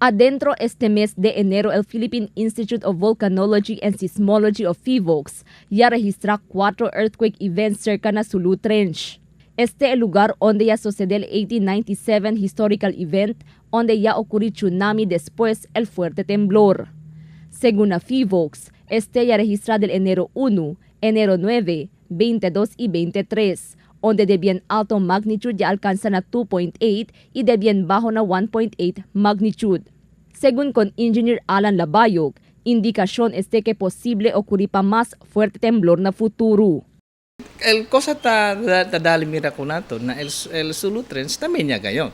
Adentro este mes de enero, el Philippine Institute of Volcanology and Seismology of PHIVOLCS ya registra 4 earthquake events cerca na Sulu Trench. Este el lugar donde ya sucedió el 1897 historical event, donde ya ocurrió tsunami después el fuerte temblor. Según la PHIVOLCS, este ya registra del enero 1, enero 9, 22 y 23, donde de bien alto magnitude ya alcanza na 2.8 y de bien bajo na 1.8 magnitude. Según con Engineer Alan Labayog, indikasyon este que posible ocurrir pa mas fuerte temblor na futuro. El cosa dali mira ko nato na el Sulu Trench también niya gayon.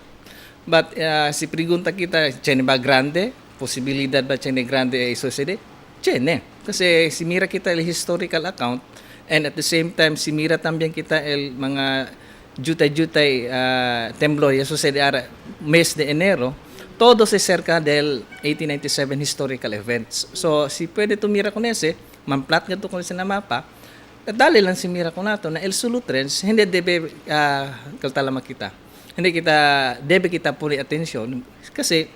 But si pregunta kita, tiene ba grande? Posibilidad ba tiene grande ay sucede? Tiene. Kasi si mira kita el historical account and at the same time si mira también kita el mga jutay-jutay temblor ya sucede ara mes de enero, todos es cerca del 1897 historical events. So si pwede tumira con ese, mamplat nga to con sa mapa, dali lang si mira ko nato na el Sulu Trench hindi debe kaltala makita. Hindi debe kita puri atensyon kasi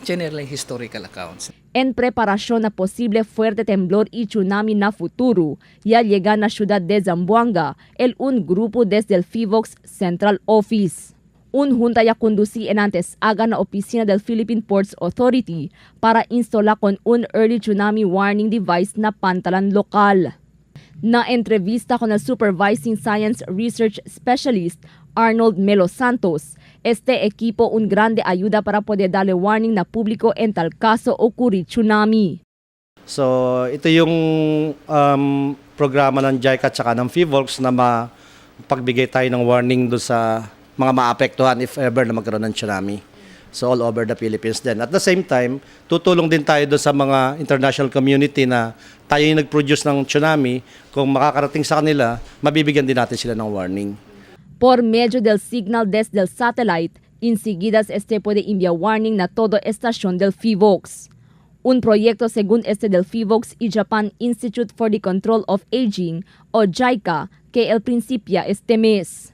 generally historical accounts. En preparación a posible fuerte temblor y tsunami na futuro, ya llega na ciudad de Zamboanga un grupo desde el PHIVOLCS Central Office. Un junta ya conducí en antes aga na opisina del Philippine Ports Authority para instalar con un early tsunami warning device na pantalan lokal. Na entrevista con el Supervising Science Research Specialist Arnold Melo Santos, este equipo un grande ayuda para poder darle warning na público en tal caso ocurrir tsunami. So ito yung programa ng JICA at saka ng PHIVOLCS na mapagbigay tayo ng warning doon sa mga maapektuhan if ever na magkaroon ng tsunami. So all over the Philippines din. At the same time, tutulong din tayo doon sa mga international community na tayo yung nag-produce ng tsunami. Kung makakarating sa kanila, mabibigyan din natin sila ng warning. Por medio del signal desde el satellite, enseguida este puede enviar warning na todo estación del PHIVOLCS. Un proyecto según este del PHIVOLCS y Japan Institute for the Control of Aging o JICA que el principia este mes.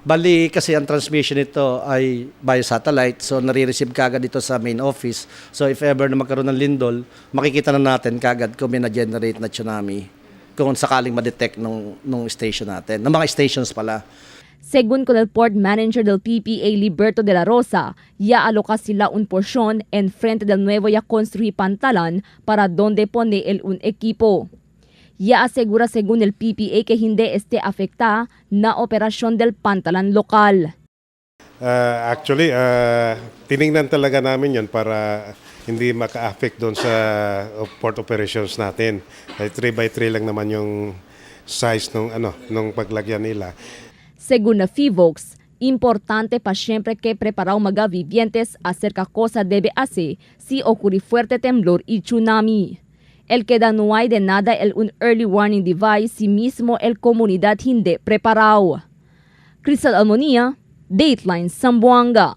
Bali kasi ang transmission nito ay via satellite, so nare-receive kagad dito sa main office. So if ever na magkaroon ng lindol, makikita na natin kagad kung may na-generate na tsunami kung sakaling ma-detect nung station natin, ng mga stations pala. Según con el port manager del PPA Liberto de la Rosa, ya aloca sila un porción en frente del nuevo ya construir pantalan para donde pone un equipo. Ya asegura según el PPA que hindi este afecta na operasyon del pantalan lokal. Actually, tiningnan talaga namin yon para hindi maka-affect doon sa port operations natin. 3x3 lang naman yung size nung paglagyan nila. Según la PHIVOLCS, importante pa siempre que preparar mga vivientes acerca cosa debe hacer si ocurre fuerte temblor y tsunami. El que da no hay de nada un early warning device si mismo el comunidad hindi preparado. Crystal Almonía, Dateline Zamboanga.